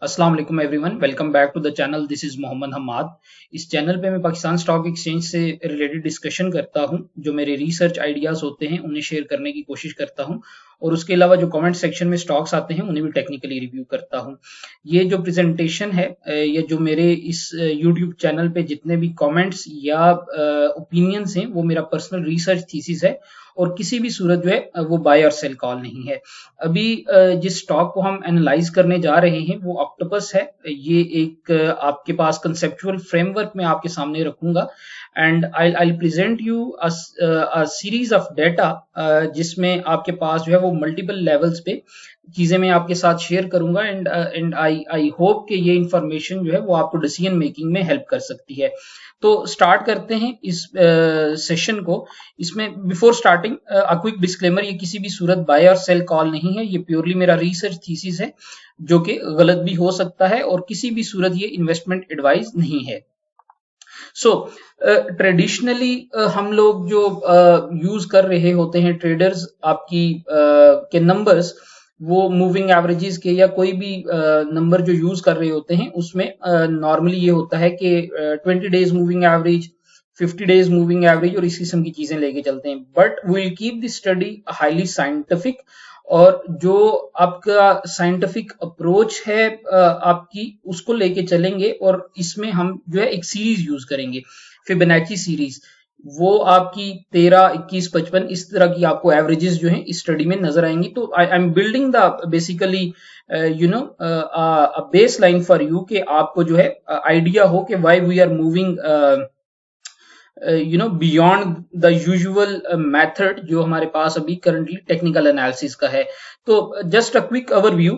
अस्सलाम वालेकुम everyone, welcome back to the channel. This is Mohammad Hammad. इस चैनल पे मैं पाकिस्तान स्टॉक एक्सचेंज से रिलेटेड डिस्कशन करता हूं। जो मेरे रिसर्च आइडियाज होते हैं उन्हें शेयर करने की कोशिश करता हूं, और उसके अलावा जो कमेंट सेक्शन में स्टॉक्स आते हैं उन्हें भी टेक्निकली रिव्यू करता हूं। ये जो प्रेजेंटेशन है या जो मेरे इस यूट्यूब चैनल पे जितने भी कमेंट्स या ओपिनियंस हैं वो मेरा पर्सनल रिसर्च थीसिस है, और किसी भी सूरत जो है वो बाय और सेल कॉल नहीं है। अभी जिस स्टॉक को हम एनालाइज करने जा रहे हैं वो ऑक्टोपस है। ये एक आपके पास कंसेप्चुअल फ्रेमवर्क में आपके सामने रखूंगा, and I present you a series of data जिसमें आपके पास जो है वो मल्टीपल लेवल्स पे चीजें मैं आपके साथ शेयर करूंगा, एंड आई होप कि ये इंफॉर्मेशन जो है वो आपको डिसीजन मेकिंग में हेल्प कर सकती है। तो स्टार्ट करते हैं इस सेशन को। इसमें before starting a quick disclaimer, ये किसी भी सूरत बाय और सेल कॉल नहीं है, ये प्योरली मेरा रिसर्च थीसिस है जो कि गलत भी हो सकता है, और किसी भी सूरत ये इन्वेस्टमेंट एडवाइस नहीं है। सो ट्रेडिशनली हम लोग जो यूज कर रहे होते हैं ट्रेडर्स, आपकी के नंबर्स, वो मूविंग एवरेजेस के या कोई भी नंबर जो यूज कर रहे होते हैं उसमें नॉर्मली ये होता है कि 20 days moving average, 50 days moving average और इस किस्म की चीजें लेके चलते हैं। But will keep this study highly scientific, और जो आपका साइंटिफिक अप्रोच है आपकी उसको लेके चलेंगे, और इसमें हम जो है एक सीरीज यूज करेंगे, फिबोनाची सीरीज। वो आपकी 13, 21, 55 इस तरह की आपको एवरेजेस जो है इस स्टडी में नजर आएंगी। तो I am building the basically base line for you, कि आपको जो है आइडिया हो कि why we are moving beyond the usual method जो हमारे पास अभी करंटली टेक्निकल एनालिसिस का है। तो जस्ट अ क्विक ओवरव्यू,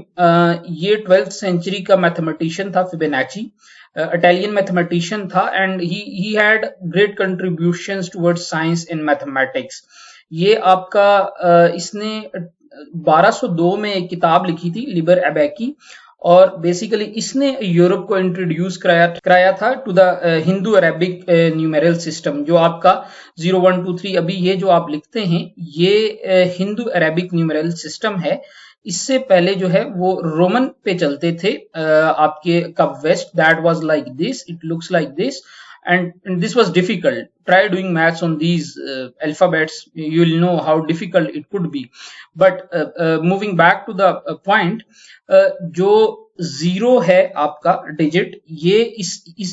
ये 12th सेंचुरी का मैथमेटिशियन था फिबोनाची, इटालियन मैथमेटिशियन था, and he had great contributions towards science in mathematics. ये आपका इसने 1202 में एक किताब लिखी थी, लिबर एबेकी, और बेसिकली इसने यूरोप को इंट्रोड्यूस कराया था to the Hindu Arabic numeral system. जो आपका 0123 अभी ये जो आप लिखते हैं ये हिंदू अरेबिक न्यूमेरल सिस्टम है। इससे पहले जो है वो रोमन पे चलते थे। आपके कब west that was like this, it looks like this, and this was difficult. Try doing maths on these alphabets, you will know how difficult it could be. But moving back to the point, जो zero है आपका digit, ये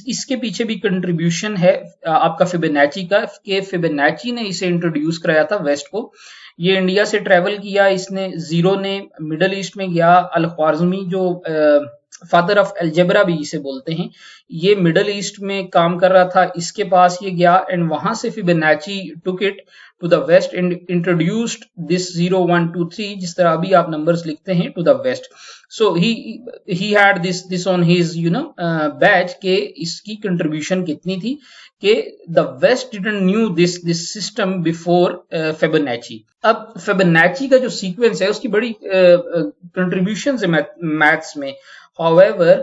इसके पीछे भी contribution है आपका Fibonacci का, कि फिबोनाची ने इसे इंट्रोड्यूस कराया था वेस्ट को। ये इंडिया से ट्रेवल किया इसने, जीरो ने मिडल ईस्ट में गया। अल ख्वारिज़मी जो फादर ऑफ अलजेब्रा भी इसे बोलते हैं, ये मिडल ईस्ट में काम कर रहा था, इसके पास ये गया, एंड वहां से Fibonacci took it to the west and introduced this 0123, जिस तरह अभी आप नंबर्स लिखते हैं, to the west. So he had this on his batch, के इसकी कंट्रीब्यूशन कितनी थी, कि the west didn't knew this system before Fibonacci. अब फिबोनाची का जो सीक्वेंस है उसकी बड़ी कंट्रीब्यूशन है मैथ्स में। However,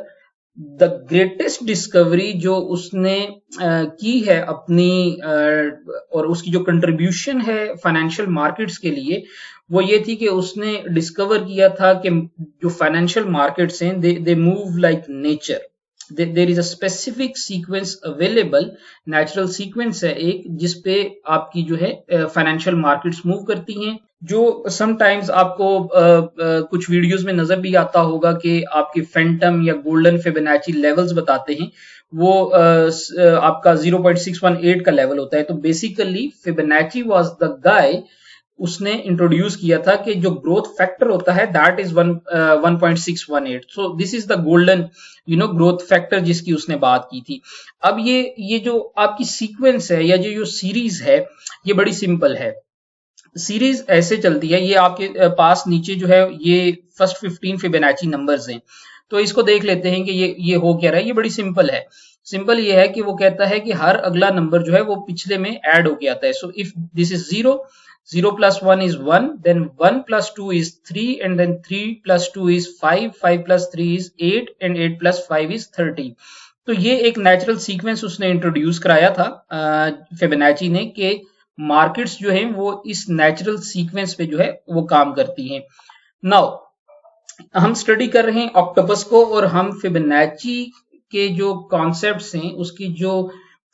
द ग्रेटेस्ट डिस्कवरी जो उसने की है अपनी और उसकी जो कंट्रीब्यूशन है फाइनेंशियल मार्केट्स के लिए, वो ये थी कि उसने डिस्कवर किया था कि जो फाइनेंशियल मार्केट्स हैं they move like nature. There is a specific sequence available, natural sequence है एक, जिसपे आपकी जो है फाइनेंशियल मार्केट्स मूव करती हैं। जो समटाइम्स आपको कुछ वीडियोस में नजर भी आता होगा कि आपके फैंटम या गोल्डन फिबोनाची लेवल्स बताते हैं, वो आपका 0618 का लेवल होता है। तो basically Fibonacci was the guy, उसने इंट्रोड्यूस किया था कि जो ग्रोथ फैक्टर होता है that is 1.618। So this is the golden growth factor जिसकी उसने बात की थी। अब ये जो आपकी सीक्वेंस है या जो सीरीज है, ये बड़ी सिंपल है। सीरीज ऐसे चलती है, ये आपके पास नीचे जो है ये फर्स्ट 15 फिबोनाची नंबर्स हैं। तो इसको देख लेते हैं कि ये हो क्या रहा है। ये बड़ी सिंपल है। सिंपल ये है कि वो कहता है कि हर अगला नंबर जो है वो पिछले में ऐड होके आता है। So if this is 0, 0 plus 1 is 1, then 1 plus 2 is 3, and then 3 plus 2 is 5, 5 plus 3 is 8, and 8 plus 5 is 30। तो ये एक नेचुरल सीक्वेंस उसने इंट्रोड्यूस कराया था फिबोनाची ने, कि मार्केट्स जो हैं वो इस नेचुरल सीक्वेंस पे जो है वो काम करती हैं। नाउ हम स्टडी कर रहे हैं ऑक्टोपस को और हम फिबोनाची के जो कॉन्सेप्ट्स हैं, उसकी जो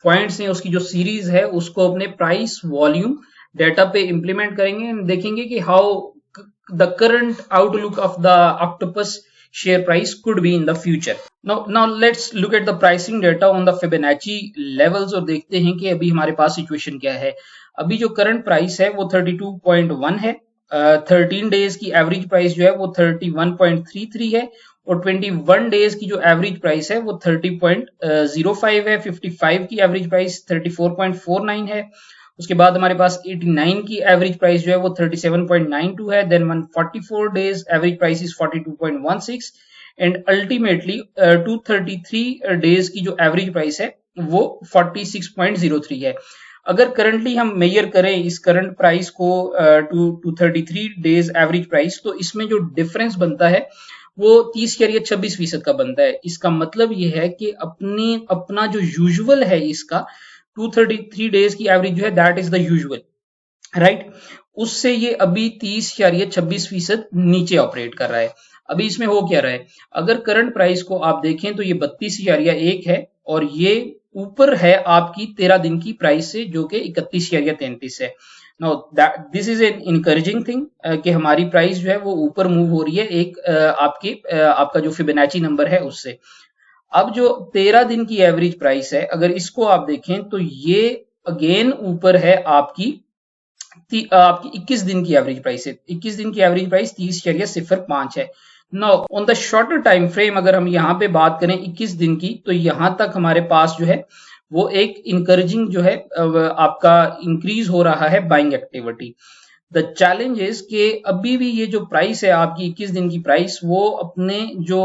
पॉइंट्स हैं, उसकी जो सीरीज है, उसको अपने प्राइस वॉल्यूम डेटा पे इंप्लीमेंट करेंगे एंड देखेंगे कि how the current outlook of the octopus share price could be in the future. Now let's look at the pricing data on the Fibonacci levels और देखते हैं कि अभी हमारे पास सिचुएशन क्या है। अभी जो करंट प्राइस है वो 32.1 है। 13 डेज की एवरेज प्राइस जो है वो 31.33 है और 21 डेज की जो एवरेज प्राइस है वो 30.05 है। 55 की एवरेज प्राइस 34.49 है। उसके बाद हमारे पास 89 की एवरेज प्राइस जो है वो 37.92 है। Then 144 days average price is 42.16 and ultimately 233 days की जो एवरेज प्राइस है वो 46.03 है। अगर करंटली हम मेजर करें इस करंट प्राइस को टू 33 डेज एवरेज प्राइस, तो इसमें जो डिफरेंस बनता है वो 30 या 26% का बनता है। इसका मतलब ये है कि अपना जो यूजुअल है इसका 233 डेज की एवरेज जो है that is the usual, right. उससे ये अभी 30 या 26% नीचे ऑपरेट कर रहा है। अभी इसमें हो क्या रहा है, अगर करंट प्राइस को आप देखें तो ये 32,001 है और ये ऊपर है आपकी 13 दिन की प्राइस से जो कि 31,033 है। Now this is an encouraging thing कि हमारी प्राइस जो है वो ऊपर मूव हो रही है एक आपका जो फिबोनाची नंबर है उससे। अब जो 13 दिन की एवरेज प्राइस है, अगर इसको आप देखें तो ये अगेन ऊपर है आपकी 21 दिन की एवरेज प्राइस है। 21 दिन की एवरेज प्राइस 30.05 है। Now on the shorter time frame अगर हम यहाँ पे बात करें 21 दिन की, तो यहां तक हमारे पास जो है वो एक इनकरेजिंग जो है आपका इंक्रीज हो रहा है buying activity. The challenge is कि अभी भी ये जो प्राइस है आपकी 21 दिन की प्राइस वो अपने जो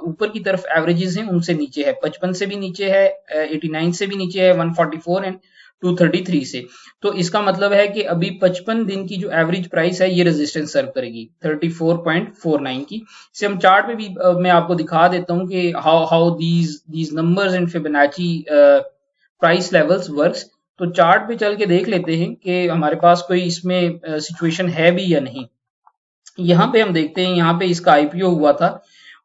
ऊपर की तरफ एवरेजेस हैं उनसे नीचे है। 55 से भी नीचे है, 89 से भी नीचे है, 144 एंड 233 से। तो इसका मतलब है कि अभी 55 दिन की जो एवरेज प्राइस है ये रेजिस्टेंस सर्व करेगी 34.49 की। इसे हम चार्ट पे भी मैं आपको दिखा देता हूं कि how these numbers and Fibonacci price levels works. तो चार्ट पे चल के देख लेते हैं कि हमारे पास कोई इसमें सिचुएशन है भी या नहीं। यहाँ पे हम देखते हैं, यहाँ पे इसका आईपीओ हुआ था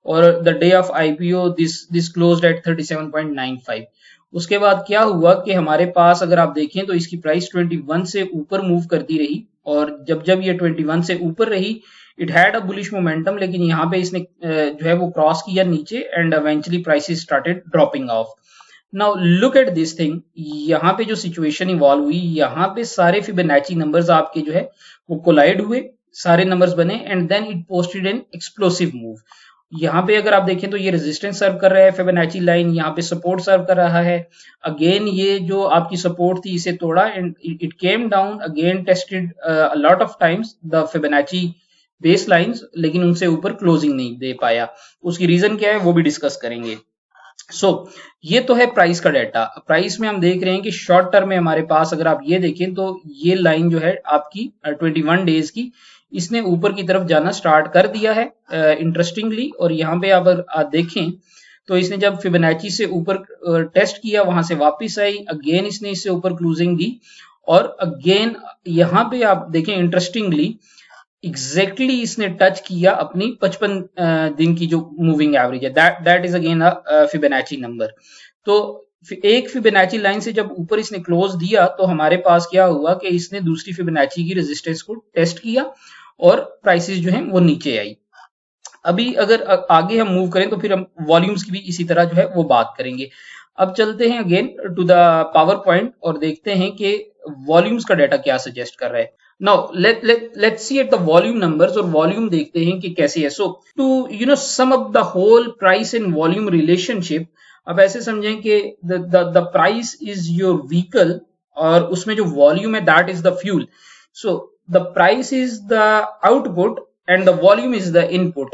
और the day of IPO this closed eight 37.95। उसके बाद क्या हुआ कि हमारे पास अगर आप देखें तो इसकी प्राइस 21 से ऊपर मूव करती रही और जब जब ये 21 से ऊपर रही it had a bullish momentum, लेकिन यहाँ पे इसने जो है वो क्रॉस किया नीचे and eventually prices started dropping of. Now look at this thing, यहाँ पे जो सिचुएशन इवॉल्व हुई, यहाँ पे सारे फिबोनाची नंबर्स आपके जो है वो कोलाइड हुए, सारे नंबर्स बने and then it posted an explosive move. यहाँ पे अगर आप देखें तो ये रेजिस्टेंस सर्व कर रहा है फिबोनाची लाइन, यहाँ पे सपोर्ट सर्व कर रहा है। अगेन ये जो आपकी सपोर्ट थी इसे तोड़ा and it came down again, tested a lot of times the Fibonacci base lines, लेकिन उनसे ऊपर क्लोजिंग नहीं दे पाया। उसकी रीजन क्या है वो भी डिस्कस करेंगे। ये तो है प्राइस का डाटा। प्राइस में हम देख रहे हैं कि शॉर्ट टर्म में हमारे पास अगर आप ये देखें तो ये लाइन जो है आपकी 21 डेज की, इसने ऊपर की तरफ जाना स्टार्ट कर दिया है इंटरेस्टिंगली। और यहाँ पे आप देखें तो इसने जब फिबोनाची से ऊपर टेस्ट किया, वहां से वापस आई, अगेन इसने इससे ऊपर क्लोजिंग दी और अगेन यहाँ पे आप देखें इंटरेस्टिंगली एग्जैक्टली इसने टच किया अपनी 55 दिन की जो मूविंग एवरेज है, that is again a Fibonacci number. तो एक फिबोनाची लाइन से जब ऊपर इसने क्लोज दिया तो हमारे पास क्या हुआ कि इसने दूसरी फिबोनाची की रेजिस्टेंस को टेस्ट किया और प्राइसेस जो है वो नीचे आई। अभी अगर आगे हम मूव करें तो फिर हम वॉल्यूम्स की भी इसी तरह जो है वो बात करेंगे। अब चलते हैं again to the PowerPoint और देखते हैं कि वॉल्यूम्स का डाटा क्या सजेस्ट कर रहा है। Now let's see at the volume numbers और वॉल्यूम देखते हैं कि कैसे है। सो to sum up the whole price and volume relationship, अब ऐसे समझें कि the price is your vehicle और उसमें जो वॉल्यूम है that is the fuel. So the price is the output and the volume is the input.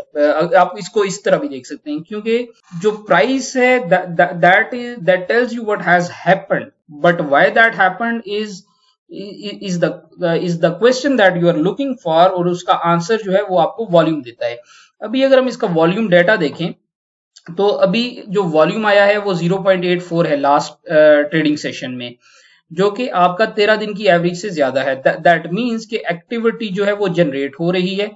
आप इसको इस तरह भी देख सकते हैं क्योंकि जो प्राइस है that tells you what has happened, but why that happened is the question that you are looking for और उसका आंसर जो है वो आपको वॉल्यूम देता है। अभी अगर हम इसका वॉल्यूम डाटा देखें तो अभी जो वॉल्यूम आया है वो 0.84 है लास्ट ट्रेडिंग सेशन में, जो कि आपका 13 दिन की एवरेज से ज्यादा है। दैट मींस कि एक्टिविटी जो है वो जनरेट हो रही है।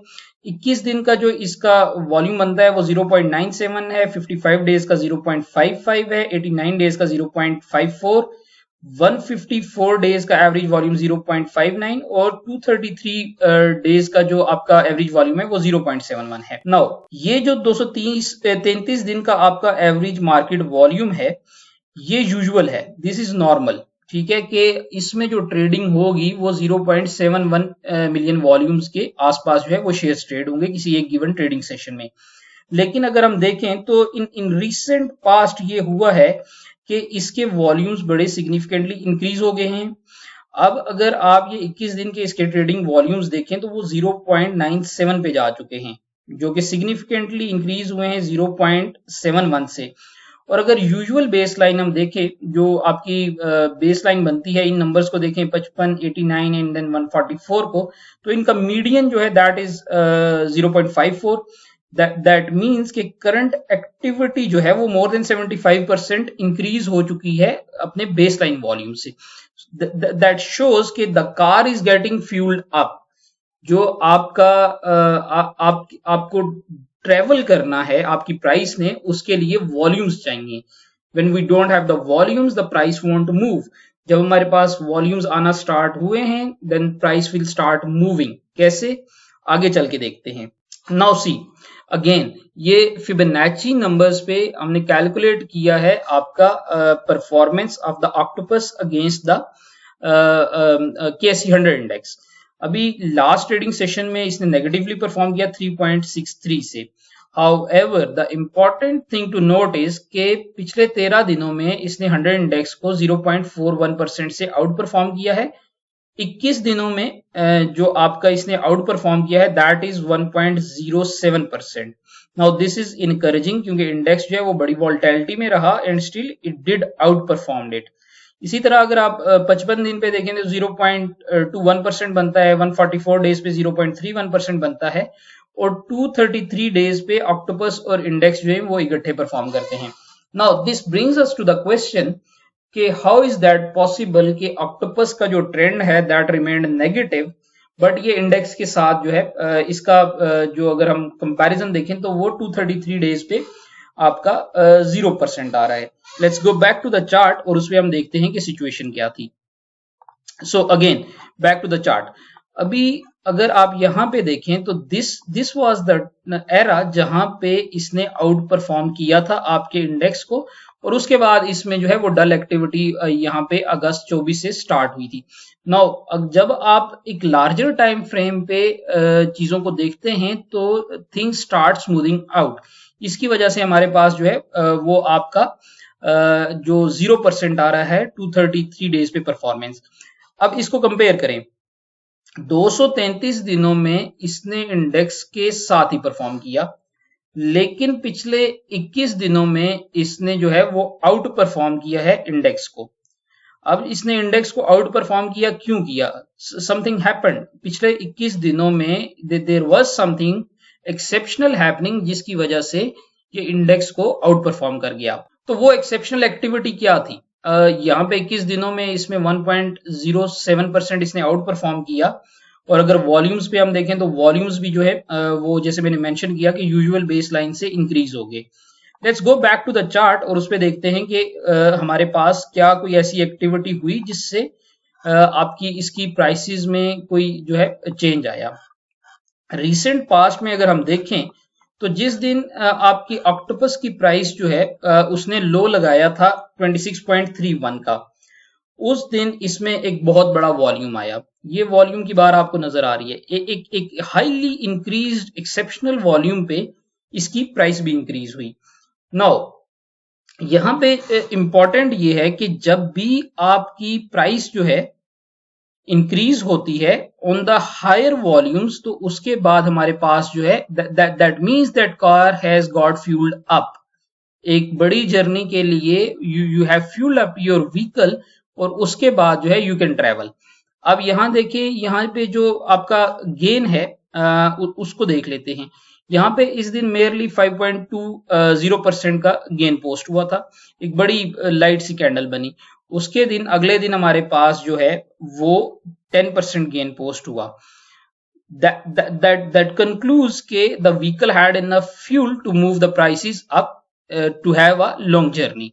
21 दिन का जो इसका वॉल्यूम बनता है वो 0.97 है, 55 डेज का 0.55 है, 89 डेज का 0.54, 154 डेज का एवरेज वॉल्यूम 0.59 और 233 डेज का जो आपका एवरेज वॉल्यूम है वो 0.71 है। नाउ ये जो 233 दिन का आपका एवरेज मार्केट वॉल्यूम है ये यूजुअल है, दिस इज नॉर्मल, ठीक है, कि इसमें जो ट्रेडिंग होगी वो 0.71 मिलियन वॉल्यूम्स के आसपास जो है वो शेयर्स ट्रेड होंगे किसी एक गिवन ट्रेडिंग सेशन में। लेकिन अगर हम देखें तो इन रिसेंट पास्ट ये हुआ है कि इसके वॉल्यूम्स बड़े सिग्निफिकेंटली इंक्रीज हो गए हैं। अब अगर आप ये 21 दिन के इसके ट्रेडिंग वॉल्यूम्स देखें तो वो 0.97 पे जा चुके हैं, जो कि सिग्निफिकेंटली इंक्रीज हुए हैं 0.71 से। और अगर यूजुअल बेस लाइन हम देखें, जो आपकी बेस लाइन बनती है, इन नंबर्स को देखें 55, 89 एंड देन 144 को, तो इनका मीडियन जो है दैट इज 0.54। दैट मीन्स कि करंट एक्टिविटी जो है वो मोर देन 75% इंक्रीज हो चुकी है अपने बेस लाइन वॉल्यूम से। दैट शोज कि the car is getting fuelled up. जो आपका आपको ट्रेवल करना है आपकी प्राइस ने, उसके लिए वॉल्यूम्स चाहिए। When we don't have the volumes the price won't move. जब हमारे पास वॉल्यूम्स आना स्टार्ट हुए हैं then price will start moving. कैसे, आगे चल के देखते हैं। नाउ सी अगेन, ये फिबोनाची नंबर्स पे हमने कैलकुलेट किया है आपका performance of the octopus against the KSE 100 index. अभी लास्ट ट्रेडिंग सेशन में इसने नेगेटिवली परफॉर्म किया 3.63 से। However the important thing to note is के पिछले 13 दिनों में इसने 100 इंडेक्स को 0.41% से आउट परफॉर्म किया है। 21 दिनों में जो आपका इसने आउट परफॉर्म किया है that is 1.07%। Now this is encouraging क्योंकि इंडेक्स जो है वो बड़ी वॉल्टिलिटी में रहा and still it did out perform it. इसी तरह अगर आप 55 दिन पे देखें तो 0.21% बनता है, 144 डेज पे 0.31% बनता है और 233 डेज पे ऑक्टोपस और इंडेक्स जो है वो इकट्ठे परफॉर्म करते हैं। Now this brings us to the question कि हाउ इज दैट पॉसिबल कि ऑक्टोपस का जो ट्रेंड है दैट रिमेन्ड नेगेटिव बट ये इंडेक्स के साथ जो है इसका जो अगर हम कंपैरिजन देखें तो वो 233 डेज पे आपका 0% आ रहा है। Let's go back to the chart और उसमें हम देखते हैं कि सिचुएशन क्या थी। So again back to the chart. अभी अगर आप यहां पे देखें तो दिस वाज द एरा जहां पे इसने आउट परफॉर्म किया था आपके इंडेक्स को और उसके बाद इसमें जो है वो डल एक्टिविटी यहाँ पे अगस्त 24 से स्टार्ट हुई थी। नाउ जब आप एक लार्जर टाइम फ्रेम पे चीजों को देखते हैं तो थिंग्स स्टार्ट स्मूथिंग आउट। इसकी वजह से हमारे पास जो है वो आपका जो 0% आ रहा है 233 डेज पे परफॉर्मेंस। अब इसको कंपेयर करें, 233 दिनों में इसने इंडेक्स के साथ ही परफॉर्म किया, लेकिन पिछले 21 दिनों में इसने जो है वो आउट परफॉर्म किया है इंडेक्स को। अब इसने इंडेक्स को आउट परफॉर्म किया, क्यों किया? समथिंग हैपेंड पिछले 21 दिनों में, there was something exceptional happening जिसकी वजह से ये इंडेक्स को आउट परफॉर्म कर गया। तो वो एक्सेप्शनल एक्टिविटी क्या थी? यहाँ पे 21 दिनों में इसमें 1.07% इसने आउट परफॉर्म किया और अगर वॉल्यूम्स पे हम देखें तो वॉल्यूम्स भी जो है वो जैसे मैंने मेंशन किया कि यूजुअल बेस लाइन से इंक्रीज हो गए। Let's go back to the chart और उस पे देखते हैं कि हमारे पास क्या कोई ऐसी एक्टिविटी हुई जिससे आपकी इसकी प्राइसेस में कोई जो है चेंज आया। रिसेंट पास्ट में अगर हम देखें तो जिस दिन आपकी ऑक्टोपस की प्राइस जो है उसने लो लगाया था 26.31 का, उस दिन इसमें एक बहुत बड़ा वॉल्यूम आया। ये वॉल्यूम की बार आपको नजर आ रही है, एक हाईली इंक्रीज्ड एक्सेप्शनल वॉल्यूम पे इसकी प्राइस भी इंक्रीज हुई। नाउ यहां पे इंपॉर्टेंट ये है कि जब भी आपकी प्राइस जो है इंक्रीज होती है ऑन द हायर वॉल्यूम्स तो उसके बाद हमारे पास जो है that means that car has got fuelled up. एक बड़ी जर्नी के लिए you have fuelled up your vehicle और उसके बाद जो है यू कैन ट्रेवल। अब यहां देखिए, यहाँ पे जो आपका गेन है उसको देख लेते हैं। यहाँ पे इस दिन मेयरली 5.20% का गेन पोस्ट हुआ था, एक बड़ी लाइट सी कैंडल बनी। उसके दिन अगले दिन हमारे पास जो है वो 10% गेन पोस्ट हुआ। that concludes के the vehicle had enough fuel to move the prices up to have a long journey.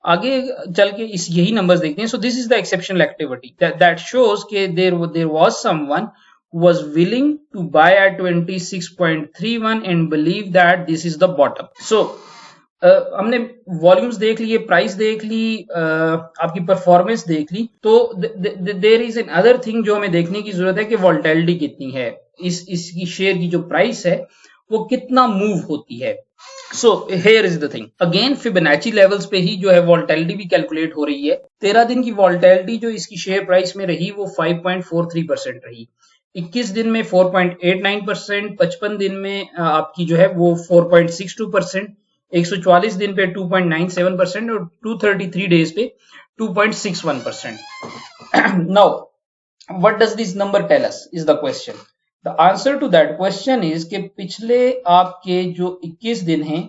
आगे चल के इस यही नंबर्स देखते हैं. So this is the exceptional activity that shows के there was someone who was willing to buy at 26.31 and believe that this is the bottom. So हमने volumes देख लिए, प्राइस देख ली, आपकी परफॉर्मेंस देख ली. तो there is another thing जो हमें देखने की जरूरत है कि वोलेटिलिटी कितनी है, इसकी शेयर की जो प्राइस है वो कितना मूव होती है. So here is the thing again, Fibonacci levels पे ही जो है वोलेटिलिटी भी कैलकुलेट हो रही है. 13 दिन की वोलेटिलिटी जो इसकी शेयर प्राइस में रही वो 5.43% रही. 21 दिन में 4.89%, 55 दिन में आपकी जो है वो 4.62%, 144 दिन पे 2.97% और 233 डेज पे 2.61%. Now what does this number tell us is the question. The answer to that question is कि पिछले आपके जो 21 दिन हैं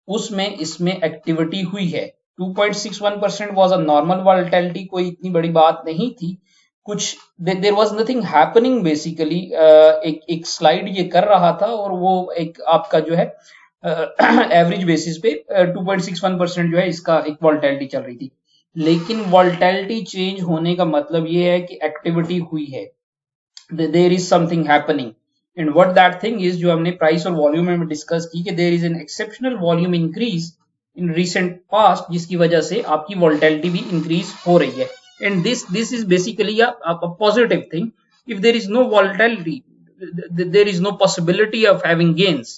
उसमें इसमें एक्टिविटी हुई है. 2.61% वाज अ नॉर्मल वोलेटिलिटी, कोई इतनी बड़ी बात नहीं थी. कुछ there was nothing happening basically. एक स्लाइड ये कर रहा था और वो एक आपका जो है एवरेज बेसिस पे 2.61% जो है इसका एक वोलेटिलिटी चल रही थी. लेकिन वोलेटिलिटी चेंज होने का मतलब ये है कि एक्टिविटी हुई है, there is something happening. And what that thing is, जो हमने प्राइस और वॉल्यूम में डिस्कस की कि there is an exceptional volume increase in recent past, जिसकी वजह से आपकी वोलेटिलिटी भी इंक्रीज हो रही है. And this is basically a positive thing. If there is no volatility, there is no possibility of having gains.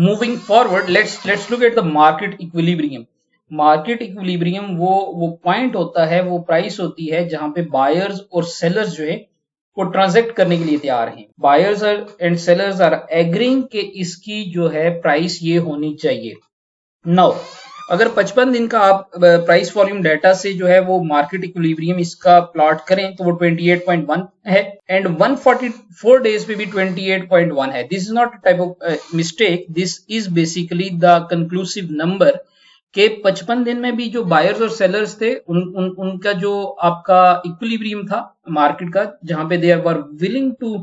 Moving forward, let's look at the market equilibrium. Market equilibrium वो point होता है, वो price होती है जहां पे buyers और sellers जो है वो ट्रांजैक्ट करने के लिए तैयार हैं. Buyers and sellers are agreeing कि इसकी जो है प्राइस ये होनी चाहिए. नाउ अगर 55 दिन का आप प्राइस वॉल्यूम डाटा से जो है वो मार्केट इक्विलिब्रियम इसका प्लॉट करें तो वो 28.1 है एंड 144 डेज पे भी 28.1 है. This is not type of mistake, this is basically the conclusive number के 55 दिन में भी जो बायर्स और सेलर्स थे उनका जो आपका इक्विलिब्रियम था मार्केट का, जहां पे दे वर विलिंग टू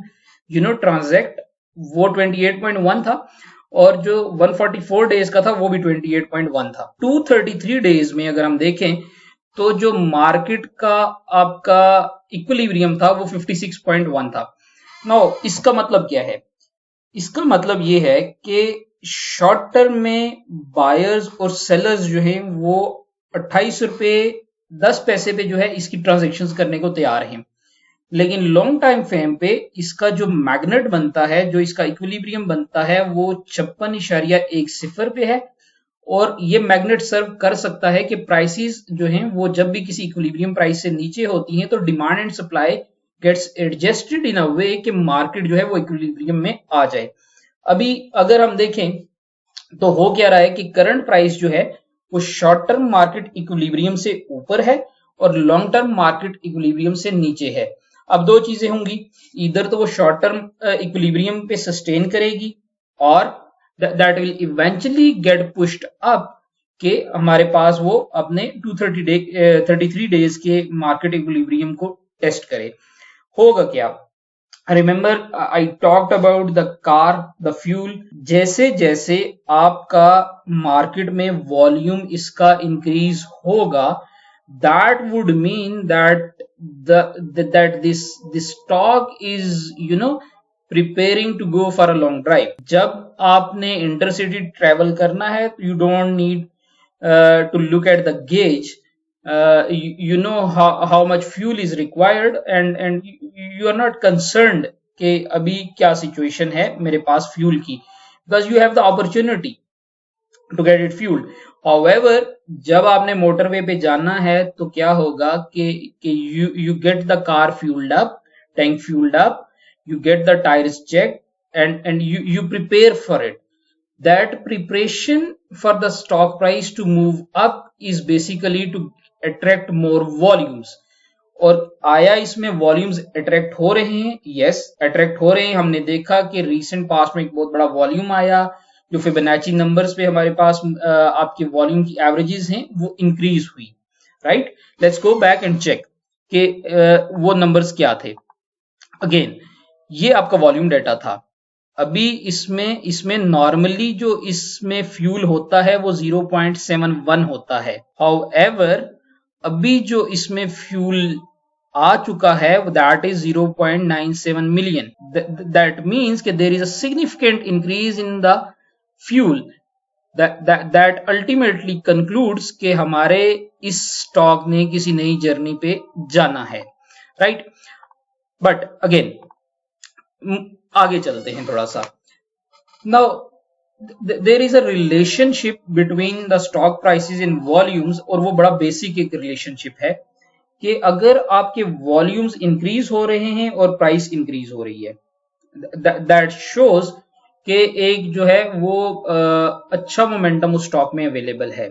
ट्रांजैक्ट, वो 28.1 था. और जो 144 डेज का था वो भी 28.1 था. 233 डेज में अगर हम देखें तो जो मार्केट का आपका इक्विलिब्रियम था वो 56.1 था. नाउ इसका मतलब क्या है? इसका मतलब ये है कि शॉर्ट टर्म में बायर्स और सेलर्स जो है वो 28 रुपए 10 पैसे पे जो है इसकी ट्रांजेक्शन्स करने को तैयार हैं. लेकिन लॉन्ग टाइम फ्रेम पे इसका जो मैग्नेट बनता है, जो इसका इक्विलिब्रियम बनता है वो 56.10 पे है. और ये मैग्नेट सर्व कर सकता है कि प्राइसेस जो हैं वो जब भी किसी इक्विलिब्रियम प्राइस से नीचे होती हैं तो demand and supply gets adjusted in a way कि मार्केट जो है वो इक्विलिब्रियम में आ जाए. अभी अगर हम देखें तो हो क्या रहा है कि करंट प्राइस जो है वो शॉर्ट टर्म मार्केट इक्विलिब्रियम से ऊपर है और लॉन्ग टर्म मार्केट इक्विलिब्रियम से नीचे है. अब दो चीजें होंगी, इधर तो वो शॉर्ट टर्म इक्विलिब्रियम पे सस्टेन करेगी और that will eventually gate pushed up के हमारे पास वो अपने 233 डेज के मार्केट इक्विलिब्रियम को टेस्ट करे. होगा क्या? Remember I talked about the car, the fuel. जैसे जैसे आपका मार्केट में वॉल्यूम इसका इंक्रीज होगा, that would mean that that this stock is preparing to go for a long drive. जब आपने इंटरसिटी ट्रेवल करना है तो you don't need to look at the gauge. You know how much fuel is required and you are not concerned कि अभी क्या situation है मेरे पास फ्यूल की, because you have the opportunity to get it fueled. However, जब आपने motorway पे जाना है तो क्या होगा कि you get the car fueled up, tank fueled up, you get the tires checked and you prepare for it. That preparation for the stock price to move up is basically to attract more volumes. और आया इसमें volumes attract हो रहे हैं? Yes, attract हो रहे हैं. हमने देखा कि रीसेंट पास्ट में एक बहुत बड़ा वॉल्यूम आया, जो फिबोनाची नंबर्स पे हमारे पास आपके वॉल्यूम की एवरेजेस हैं वो इंक्रीज हुई. Right, let's go back and check कि वो नंबर्स क्या थे. अगेन ये आपका वॉल्यूम डाटा था। अभी इसमें इसमें नॉर्मली जो इसमें फ्यूल होता है वो 0.71 होता है। हाउएवर अभी जो इसमें फ्यूल आ चुका है that is 0.97 million. That means कि there is a significant increase in the fuel that ultimately concludes कि हमारे इस स्टॉक ने किसी नई जर्नी पे जाना है, राइट। बट अगेन आगे चलते हैं थोड़ा सा। Now there is a relationship between the stock prices in volumes, और वो बड़ा बेसिक एक रिलेशनशिप है कि अगर आपके वॉल्यूम्स इंक्रीज हो रहे हैं और प्राइस इंक्रीज हो रही है, दैट शोज कि एक जो है वो अच्छा मोमेंटम उस स्टॉक में अवेलेबल है।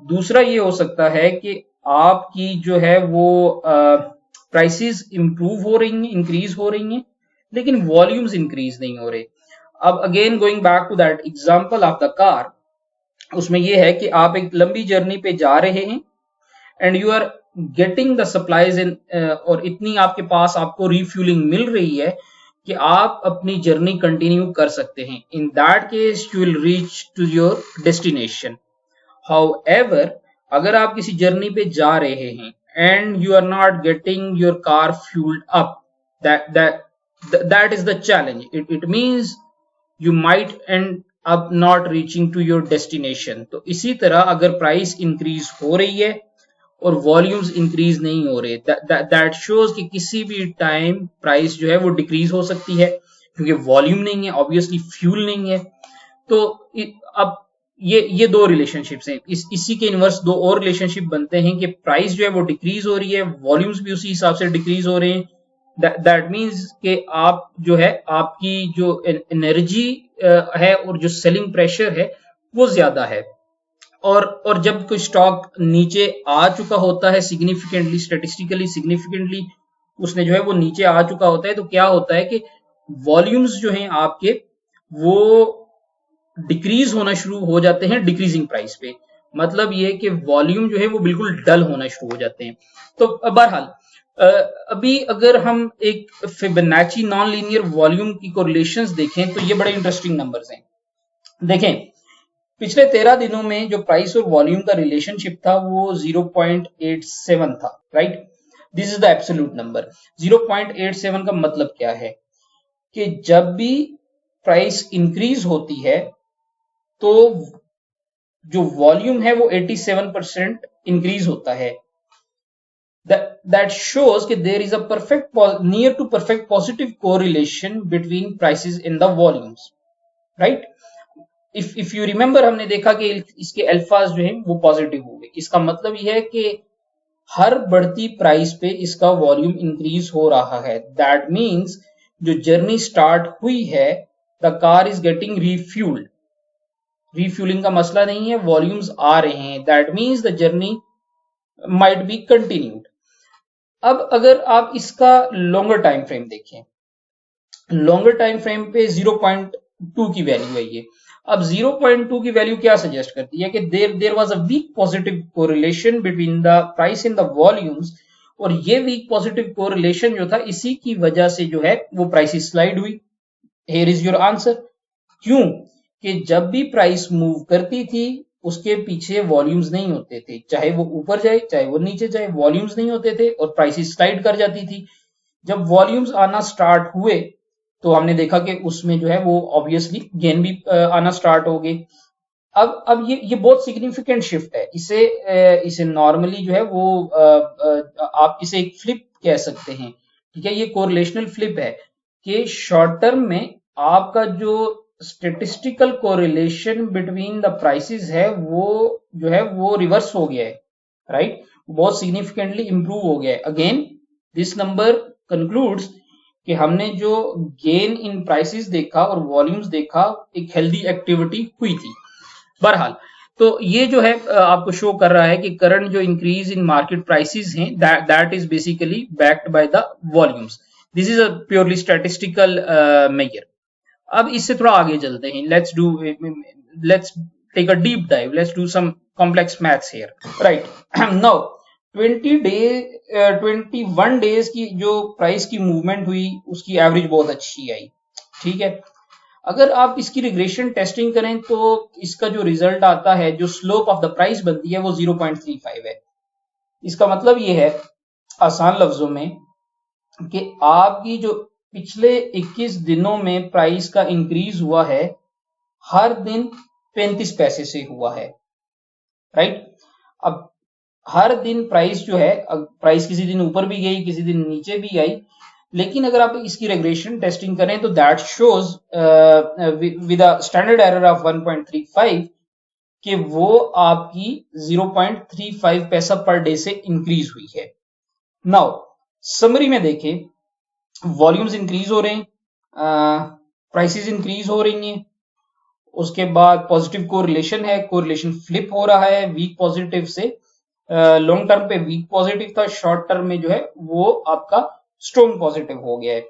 दूसरा ये हो सकता है कि आपकी जो है वो प्राइसेस इंप्रूव हो रही हैं, इंक्रीज हो रही हैं, लेकिन वॉल्यूम्स इंक्रीज नहीं हो रहे। अब again going back to that example of the car, उसमें यह है कि आप एक लंबी जर्नी पे जा रहे हैं and you are getting the supplies in, और इतनी आपके पास आपको रिफ्यूलिंग मिल रही है कि आप अपनी जर्नी कंटिन्यू कर सकते हैं। In that case you will reach to your destination. However अगर आप किसी जर्नी पे जा रहे हैं and you are not getting your car fueled up, that is the challenge. It means you might end up not reaching to your destination. तो इसी तरह अगर प्राइस इंक्रीज हो रही है और वॉल्यूम्स इंक्रीज नहीं हो रहे, दैट शोज कि किसी भी टाइम प्राइस जो है वो डिक्रीज हो सकती है, क्योंकि वॉल्यूम नहीं है, ऑब्वियसली फ्यूल नहीं है। तो अब ये दो रिलेशनशिप्स हैं। इसी के इनवर्स दो और रिलेशनशिप बनते हैं कि प्राइस जो है वो डिक्रीज हो रही है, वॉल्यूम्स भी उसी हिसाब से डिक्रीज हो रहे हैं। दैट मीन्स कि आप जो है आपकी जो एनर्जी है और जो सेलिंग प्रेशर है वो ज्यादा है। और जब कोई स्टॉक नीचे आ चुका होता है सिग्निफिकेंटली, स्टैटिस्टिकली सिग्निफिकेंटली उसने जो है वो नीचे आ चुका होता है, तो क्या होता है कि वॉल्यूम्स जो हैं आपके वो डिक्रीज होना शुरू हो जाते हैं डिक्रीजिंग प्राइस पे। मतलब ये कि वॉल्यूम जो है वो बिल्कुल डल होना शुरू हो जाते हैं। तो बहरहाल अभी अगर हम एक फिबोनाची नॉन लीनियर वॉल्यूम की कोरिलेशंस देखें तो ये बड़े इंटरेस्टिंग नंबर्स हैं। देखें पिछले 13 दिनों में जो प्राइस और वॉल्यूम का रिलेशनशिप था वो 0.87 था, right. This is the absolute number. 0.87 का मतलब क्या है कि जब भी प्राइस इंक्रीज होती है तो जो वॉल्यूम है वो 87% इंक्रीज होता है। that shows that there is a perfect near to perfect positive correlation between prices in the volumes, right। if you remember हमने देखा कि इसके अल्फाज जो हैं वो पॉजिटिव हो गए। इसका मतलब यह है कि हर बढ़ती प्राइस पे इसका वॉल्यूम इंक्रीज हो रहा है। दैट मीन्स जो जर्नी स्टार्ट हुई है the car is getting refuelled. Refuelling का मसला नहीं है, वॉल्यूम्स आ रहे हैं, that means the journey might be continued. अब अगर आप इसका लॉन्गर टाइम फ्रेम देखें, लॉन्गर टाइम फ्रेम पे 0.2 की वैल्यू है ये। अब 0.2 की वैल्यू क्या सजेस्ट करती है कि there was a weak positive correlation between the price in the volumes, और ये वीक पॉजिटिव कोरिलेशन जो था इसी की वजह से जो है वो प्राइस स्लाइड हुई। Here is your answer. क्यों कि जब भी प्राइस मूव करती थी उसके पीछे वॉल्यूम्स नहीं होते थे, चाहे वो ऊपर जाए चाहे वो नीचे जाए, वॉल्यूम्स नहीं होते थे और प्राइस स्लाइड कर जाती थी। जब वॉल्यूम्स आना स्टार्ट हुए तो हमने देखा कि उसमें जो है वो ऑब्वियसली गेन भी आना स्टार्ट हो गए। अब ये बहुत सिग्निफिकेंट शिफ्ट है। इसे नॉर्मली जो है वो आप इसे एक फ्लिप कह सकते हैं, ठीक है। ये कोरिलेशनल फ्लिप है कि शॉर्ट टर्म में आपका जो statistical correlation between the prices है वो जो है वो रिवर्स हो गया है, राइट। बहुत सिग्निफिकेंटली इंप्रूव हो गया है। अगेन दिस नंबर कंक्लूड्स कि हमने जो गेन इन प्राइसेस देखा और वॉल्यूम्स देखा एक हेल्दी एक्टिविटी हुई थी। बहरहाल तो ये जो है आपको शो कर रहा है कि करंट जो इंक्रीज इन मार्केट प्राइसेस हैं that is basically backed by the volumes. This is a purely statistical measure. अब इससे थोड़ा आगे चलते हैं। Let's take a deep dive, let's do some complex maths here, right. Now 21 days की जो price की मूवमेंट हुई उसकी एवरेज बहुत अच्छी आई। ठीक है, अगर आप इसकी रिग्रेशन टेस्टिंग करें तो इसका जो रिजल्ट आता है, जो स्लोप ऑफ द प्राइस बनती है वो 0.35 है। इसका मतलब ये है आसान लफ्जों में कि आपकी जो पिछले 21 दिनों में प्राइस का इंक्रीज हुआ है, हर दिन 35 पैसे से हुआ है। राइट, अब हर दिन प्राइस जो है, प्राइस किसी दिन ऊपर भी गई, किसी दिन नीचे भी आई, लेकिन अगर आप इसकी रेग्रेशन टेस्टिंग करें तो that shows with a standard error of 1.35 कि वो आपकी 0.35 पैसा पर डे से इंक्रीज हुई है। नाउ समरी में देखें, वॉल्यूम्स इंक्रीज हो रहे हैं, प्राइसेस इंक्रीज हो रही हैं, उसके बाद पॉजिटिव कोरिलेशन है, कोरिलेशन फ्लिप हो रहा है वीक पॉजिटिव से, लॉन्ग टर्म पे वीक पॉजिटिव था, शॉर्ट टर्म में जो है वो आपका स्ट्रॉन्ग पॉजिटिव हो गया है।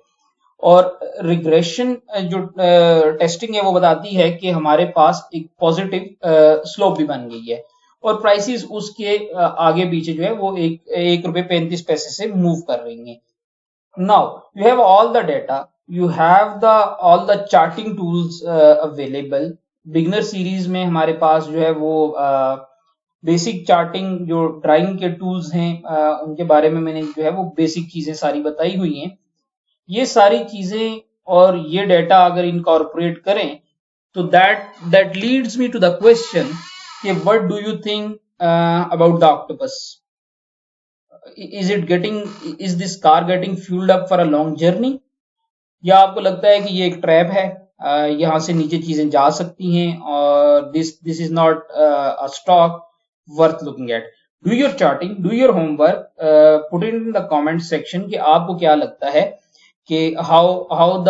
और रिग्रेशन जो टेस्टिंग है वो बताती है कि हमारे पास एक पॉजिटिव स्लोप भी बन गई है और प्राइसेस उसके आगे पीछे जो है वो एक रुपए 35 पैसे से मूव कर रही हैं। Now you have all the data, you have the all the charting tools available। Beginner series में हमारे पास जो है वो बेसिक चार्टिंग जो ड्राइंग के टूल्स हैं उनके बारे में मैंने जो है वो बेसिक चीजें सारी बताई हुई हैं। ये सारी चीजें और ये डेटा अगर इनकॉर्पोरेट करें तो that leads me to the question कि what do you think about the octopus? Is this car getting fuelled up for a long journey, या आपको लगता है कि ये एक ट्रैप है, यहां से नीचे चीजें जा सकती हैं और this is not a stock worth looking at? Do your charting, do your homework, put in the comment section कि आपको क्या लगता है कि how the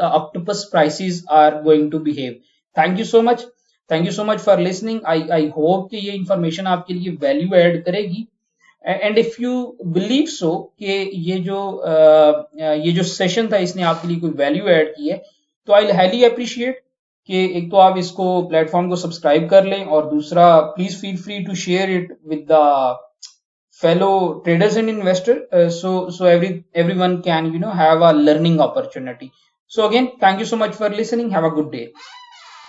octopus prices are going to behave. Thank you so much, thank you so much for listening. I hope कि ये information आपके लिए वैल्यू ऐड करेगी। And if you believe so कि ये जो सेशन था इसने आपके लिए कोई वैल्यू ऐड की है, तो आई हाईली अप्रिशिएट कि एक तो आप इसको प्लेटफॉर्म को सब्सक्राइब कर लें और दूसरा please feel free to share it with the fellow traders and investor, so everyone can have a learning opportunity. So again, thank you so much for listening. Have a good day.